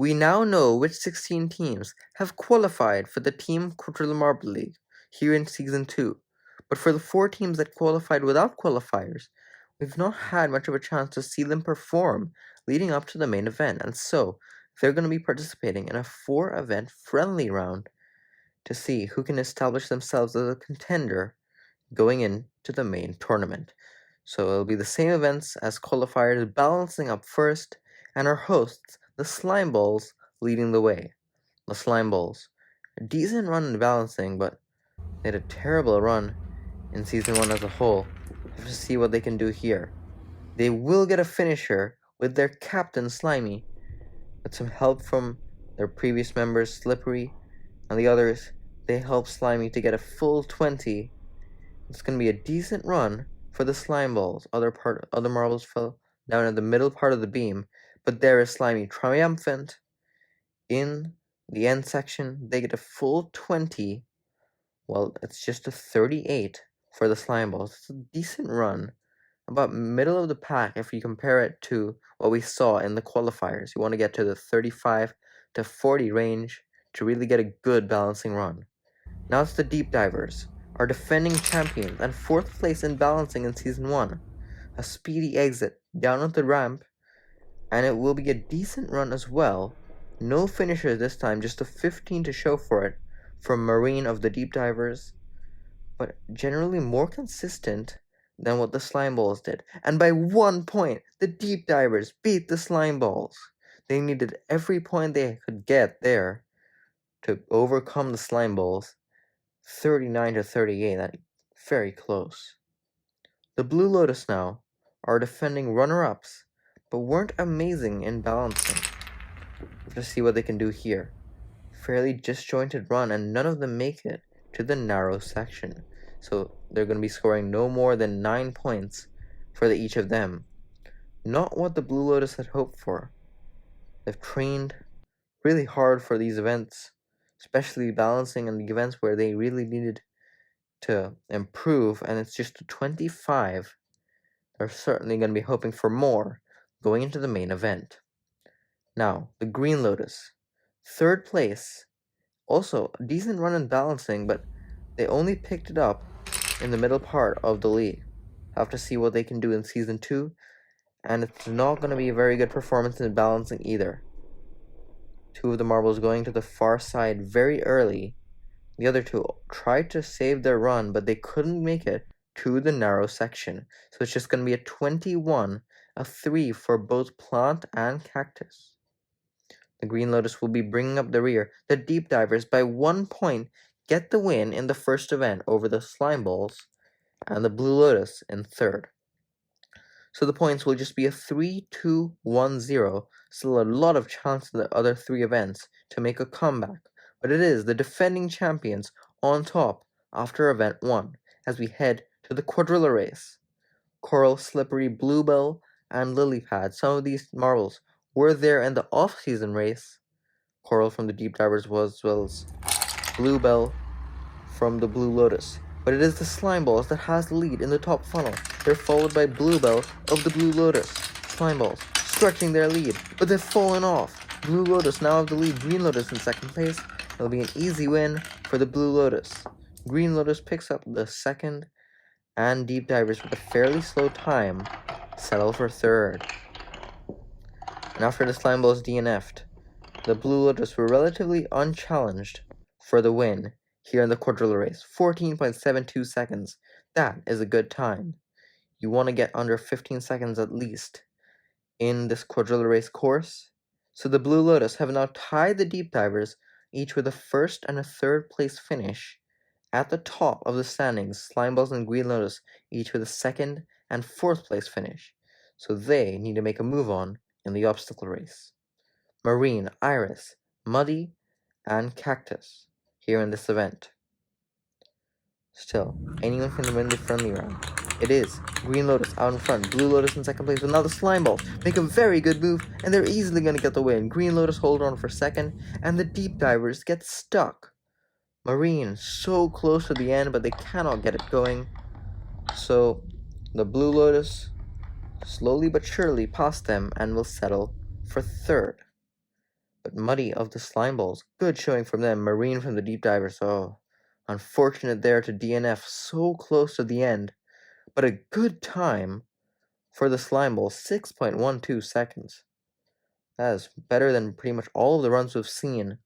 We now know which 16 teams have qualified for the Team Quadrilla Marble League here in Season 2, but for the 4 teams that qualified without qualifiers, we've not had much of a chance to see them perform leading up to the main event, and so they're going to be participating in a 4-event friendly round to see who can establish themselves as a contender going into the main tournament. So it'll be the same events as qualifiers, balancing up first, and our hosts, the Slimeballs, leading the way. The Slimeballs, a decent run in balancing, but they had a terrible run in Season 1 as a whole. Have to see what they can do here. They will get a finisher with their captain Slimy, with some help from their previous members Slippery and the others. They help Slimy to get a full 20. It's going to be a decent run for the Slimeballs. Other marbles fell down at the middle part of the beam, but there is Slimy triumphant. In the end section, they get a full 20. Well, it's just a 38 for the Slimeballs. It's a decent run. About middle of the pack if you compare it to what we saw in the qualifiers. You want to get to the 35 to 40 range to really get a good balancing run. Now it's the Deep Divers, our defending champions and 4th place in balancing in Season 1. A speedy exit down on the ramp, and it will be a decent run as well. No finisher this time, just a 15 to show for it from Marine of the Deep Divers, but generally more consistent than what the Slimeballs did. And by 1 point, the Deep Divers beat the Slimeballs. They needed every point they could get there to overcome the Slimeballs. 39 to 38, that's very close. The Blue Lotus now are defending runner-ups, but weren't amazing in balancing. Let's see what they can do here. Fairly disjointed run, and none of them make it to the narrow section. So they're going to be scoring no more than 9 points for each of them. Not what the Blue Lotus had hoped for. They've trained really hard for these events, especially balancing in the events where they really needed to improve, and it's just a 25. They're certainly going to be hoping for more going into the main event. Now, the Green Lotus, 3rd place. Also, a decent run in balancing, but they only picked it up in the middle part of the league. Have to see what they can do in Season 2, and it's not going to be a very good performance in balancing either. 2 of the marbles going to the far side very early. The other 2 tried to save their run, but they couldn't make it to the narrow section. So it's just going to be a 21, a 3 for both Plant and Cactus. The Green Lotus will be bringing up the rear. The Deep Divers, by 1 point, get the win in the first event over the Slimeballs and the Blue Lotus in 3rd. So the points will just be a 3-2-1-0. Still a lot of chance in the other 3 events to make a comeback. But it is the defending champions on top after event 1 as we head to the Quadrilla Race. Coral, Slippery, Bluebell, and Lilypad. Some of these marbles were there in the off-season race. Coral from the Deep Divers was, as well as Bluebell from the Blue Lotus. But it is the Slimeballs that has the lead in the top funnel. They're followed by Bluebell of the Blue Lotus. Slimeballs stretching their lead, but they've fallen off. Blue Lotus now have the lead. Green Lotus in 2nd place. It'll be an easy win for the Blue Lotus. Green Lotus picks up the 2nd, and Deep Divers with a fairly slow time settle for 3rd. And after the Slimeballs DNF'd, the Blue Lotus were relatively unchallenged for the win here in the Quadrilla Race. 14.72 seconds. That is a good time. You want to get under 15 seconds at least in this Quadrilla Race course. So the Blue Lotus have now tied the Deep Divers, each with a 1st and a 3rd place finish at the top of the standings. Slimeballs and Green Lotus each with a 2nd and 4th place finish. So they need to make a move on in the obstacle race. Marine, Iris, Muddy, and Cactus here in this event. Still, anyone can win the friendly round. It is Green Lotus out in front, Blue Lotus in 2nd place, but now the Slimeballs make a very good move, and they're easily going to get the win. Green Lotus hold on for 2nd, and the Deep Divers get stuck. Marine so close to the end, but they cannot get it going. So the Blue Lotus slowly but surely past them and will settle for 3rd. But Muddy of the Slimeballs, good showing from them. Marine from the Deep Divers, oh, unfortunate there to DNF so close to the end. But a good time for the Slimeballs, 6.12 seconds. That is better than pretty much all of the runs we've seen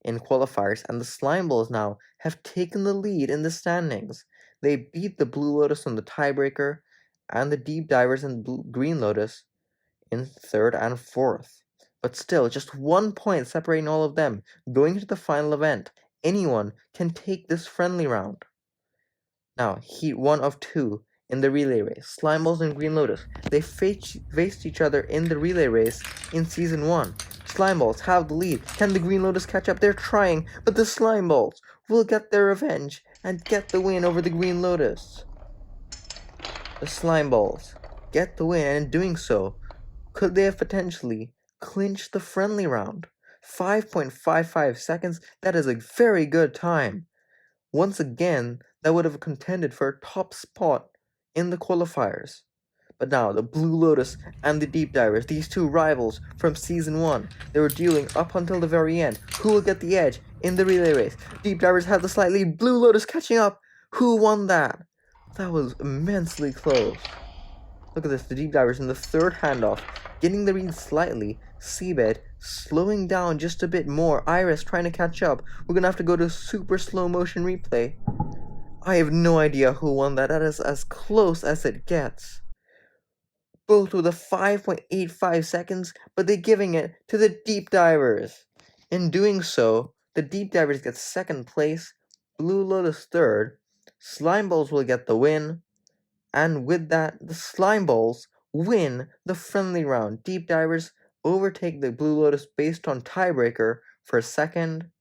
in qualifiers, and the Slimeballs now have taken the lead in the standings. They beat the Blue Lotus on the tiebreaker, and the Deep Divers and Green Lotus in third and fourth. But still, just 1 point separating all of them. Going to the final event, anyone can take this friendly round. Now, Heat 1 of 2 in the relay race. Slimeballs and Green Lotus. They faced each other in the relay race in Season 1. Slimeballs have the lead. Can the Green Lotus catch up? They're trying, but the Slimeballs will get their revenge and get the win over the Green Lotus. The Slimeballs get the win, and in doing so, could they have potentially clinched the friendly round? 5.55 seconds, that is a very good time. Once again, that would have contended for a top spot in the qualifiers. But now, the Blue Lotus and the Deep Divers, these two rivals from Season 1, they were dueling up until the very end. Who will get the edge in the relay race? Deep Divers had the slight lead, Blue Lotus catching up. Who won that? That was immensely close. Look at this, the Deep Divers in the third handoff, getting the lead slightly. Seabed slowing down just a bit more. Iris trying to catch up. We're gonna have to go to super slow motion replay. I have no idea who won that. That is as close as it gets. Both with a 5.85 seconds, but they're giving it to the Deep Divers. In doing so, the Deep Divers get second place, Blue Lotus third, Slimeballs will get the win, and with that, the Slimeballs win the friendly round. Deep Divers overtake the Blue Lotus based on tiebreaker for second,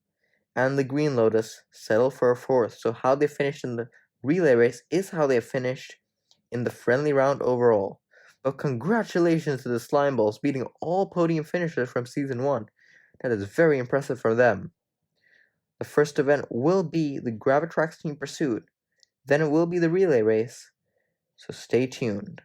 and the Green Lotus settle for a fourth. So how they finished in the relay race is how they finished in the friendly round overall. But congratulations to the Slimeballs beating all podium finishers from Season 1. That is very impressive for them. The first event will be the Gravitrax Team Pursuit. Then it will be the relay race. So stay tuned.